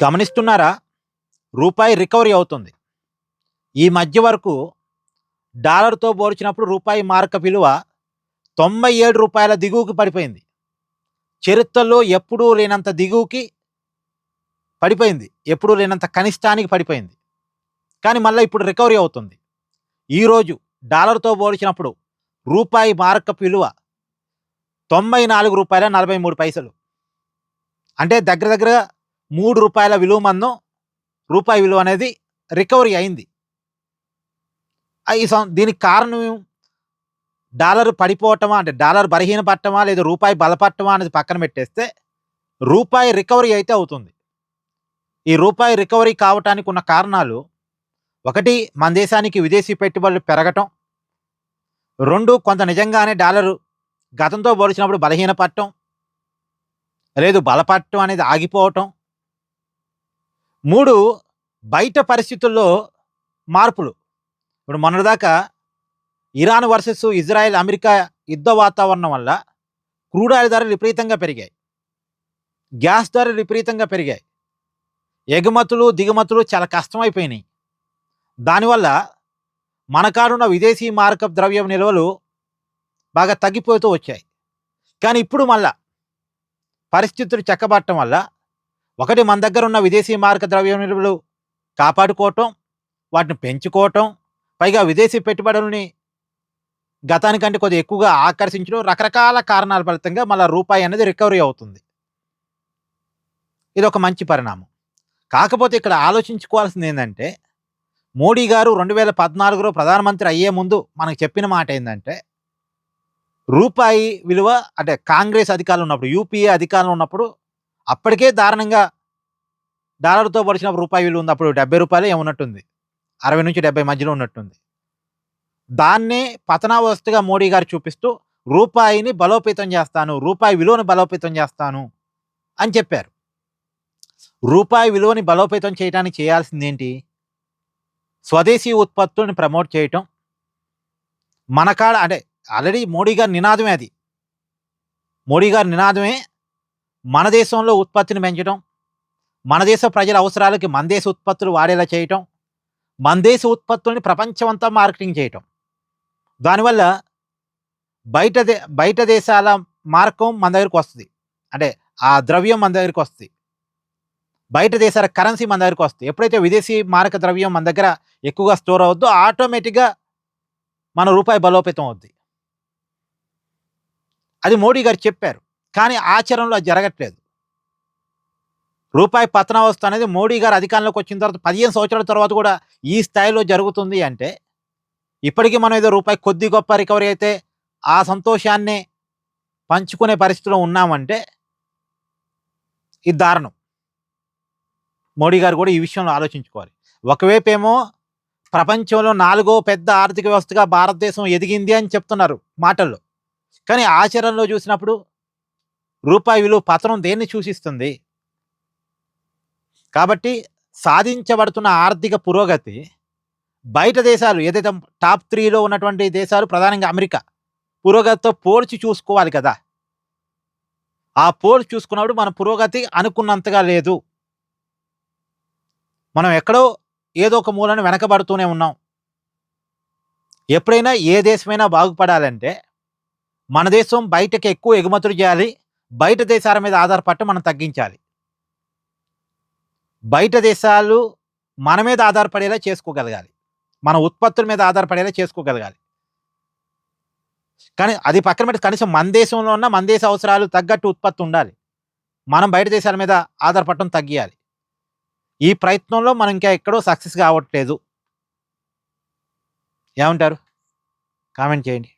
గమనిస్తున్నారా? రూపాయి రికవరీ అవుతుంది. ఈ మధ్య వరకు డాలర్‌తో పోల్చినప్పుడు రూపాయి మారక విలువ రూ. 97 దిగువకి పడిపోయింది. చరిత్రలో ఎప్పుడూ లేనంత దిగువకి పడిపోయింది. ఎప్పుడూ లేనంత కనిష్టానికి పడిపోయింది. కానీ మళ్ళా ఇప్పుడు రికవరీ అవుతుంది. ఈరోజు డాలర్‌తో పోల్చినప్పుడు రూపాయి మారకపు విలువ రూ. 94.43. అంటే దగ్గర దగ్గరగా రూ. 3 విలువ మందం రూపాయి విలువ అనేది రికవరీ అయింది. దీనికి కారణం డాలర్ పడిపోవటమా, అంటే డాలర్ బలహీనపడటమా, లేదా రూపాయి బలపడటమా అనేది పక్కన పెట్టేస్తే రూపాయి రికవరీ అయితే అవుతుంది. ఈ రూపాయి రికవరీ కావటానికి ఉన్న కారణాలు, ఒకటి మన దేశానికి విదేశీ పెట్టుబడులు పెరగటం, 2 కొంత నిజంగానే డాలరు గతంతో పోల్చినప్పుడు బలహీనపడటం, లేదు బలపడటం అనేది ఆగిపోవటం, 3 బయట పరిస్థితుల్లో మార్పులు. ఇప్పుడు మొన్నటిదాకా ఇరాన్ వర్సెస్ ఇజ్రాయెల్ అమెరికా యుద్ధ వాతావరణం వల్ల క్రూడ్ ఆయిల్ ధరలు విపరీతంగా పెరిగాయి. గ్యాస్ ధరలు విపరీతంగా పెరిగాయి. ఎగుమతులు దిగుమతులు చాలా కష్టమైపోయినాయి. దానివల్ల మన కాడున్న విదేశీ మారకపు ద్రవ్యం నిల్వలు బాగా తగ్గిపోతూ వచ్చాయి. కానీ ఇప్పుడు మళ్ళా పరిస్థితులు చక్కబడటం వల్ల, ఒకటి మన దగ్గర ఉన్న విదేశీ మారక ద్రవ్యం నిల్వలు కాపాడుకోవటం, వాటిని పెంచుకోవటం, పైగా విదేశీ పెట్టుబడులని గతానికంటే కొద్దిగా ఎక్కువగా ఆకర్షించడం, రకరకాల కారణాల ఫలితంగా మళ్ళీ రూపాయి అనేది రికవరీ అవుతుంది. ఇది ఒక మంచి పరిణామం. కాకపోతే ఇక్కడ ఆలోచించుకోవాల్సింది ఏంటంటే, మోడీ గారు 2014లో ప్రధానమంత్రి అయ్యే ముందు మనకు చెప్పిన మాట ఏంటంటే, రూపాయి విలువ, అంటే కాంగ్రెస్ అధికారంలో ఉన్నప్పుడు, యూపీఏ అధికారంలో ఉన్నప్పుడు అప్పటికే దారుణంగా డాలర్తో పోల్చినప్పుడు రూపాయి విలువ ఉంది. అప్పుడు రూ. 70 ఏమున్నట్టుంది, 60-70 మధ్యలో ఉన్నట్టుంది. దాన్నే పతనావస్థగా మోడీ గారు చూపిస్తూ రూపాయిని బలోపేతం చేస్తాను, రూపాయి విలువను బలోపేతం చేస్తాను అని చెప్పారు. రూపాయి విలువని బలోపేతం చేయడానికి చేయాల్సింది ఏంటి? స్వదేశీ ఉత్పత్తులను ప్రమోట్ చేయటం. మన కాడ, అంటే ఆల్రెడీ మోడీ గారి నినాదమే అది. మోడీ గారి నినాదమే మన దేశంలో ఉత్పత్తిని పెంచడం, మన దేశ ప్రజల అవసరాలకి మన దేశ ఉత్పత్తులు వాడేలా చేయటం, మన దేశ ఉత్పత్తుల్ని ప్రపంచమంతా మార్కెటింగ్ చేయటం. దానివల్ల బయట దేశాల మార్కం మన దగ్గరికి వస్తుంది, అంటే ఆ ద్రవ్యం మన దగ్గరికి వస్తుంది, బయట దేశాల కరెన్సీ మన దగ్గరికి వస్తుంది. ఎప్పుడైతే విదేశీ మారక ద్రవ్యం మన దగ్గర ఎక్కువగా స్టోర్ అవుద్దో ఆటోమేటిక్గా మన రూపాయి బలోపేతం అవుద్ది. అది మోడీ గారు చెప్పారు, కానీ ఆచరణలో అది జరగట్లేదు. రూపాయి పతనావస్థ అనేది మోడీ గారు అధికారంలోకి వచ్చిన తర్వాత 15 సంవత్సరాల తర్వాత కూడా ఈ స్థాయిలో జరుగుతుంది అంటే, ఇప్పటికీ మనం ఏదో రూపాయి కొద్ది గొప్ప రికవరీ అయితే ఆ సంతోషాన్ని పంచుకునే పరిస్థితిలో ఉన్నామంటే ఇది దారుణం. మోడీ గారు కూడా ఈ విషయంలో ఆలోచించుకోవాలి. ఒకవైపు ఏమో ప్రపంచంలో 4వ పెద్ద ఆర్థిక వ్యవస్థగా భారతదేశం ఎదిగింది అని చెప్తున్నారు మాటల్లో, కానీ ఆచరణలో చూసినప్పుడు రూపాయి విలువ పతనం దేన్ని సూచిస్తుంది? కాబట్టి సాధించబడుతున్న ఆర్థిక పురోగతి బయట దేశాలు, ఏదైతే టాప్ 3లో ఉన్నటువంటి దేశాలు, ప్రధానంగా అమెరికా పురోగతితో పోల్చి చూసుకోవాలి కదా. ఆ పోల్చి చూసుకున్నప్పుడు మన పురోగతి అనుకున్నంతగా లేదు. మనం ఎక్కడో ఏదో ఒక మూలను వెనకబడుతూనే ఉన్నాం. ఎప్పుడైనా ఏ దేశమైనా బాగుపడాలంటే మన దేశం బయటకి ఎక్కువ ఎగుమతులు చేయాలి, బయట దేశాల మీద ఆధారపడటం మనం తగ్గించాలి. బయట దేశాలు మన మీద ఆధారపడేలా చేసుకోగలగాలి, మన ఉత్పత్తుల మీద ఆధారపడేలా చేసుకోగలగాలి. కానీ అది పక్కన పెట్టి కనీసం మన దేశంలో ఉన్న మన దేశ అవసరాలు తగ్గట్టు ఉత్పత్తి ఉండాలి. మనం బయట దేశాల మీద ఆధారపడటం తగ్గియాలి. ఈ ప్రయత్నంలో మనం ఇంకా ఎక్కడో సక్సెస్ కావట్లేదు. ఏమంటారు? కామెంట్ చేయండి.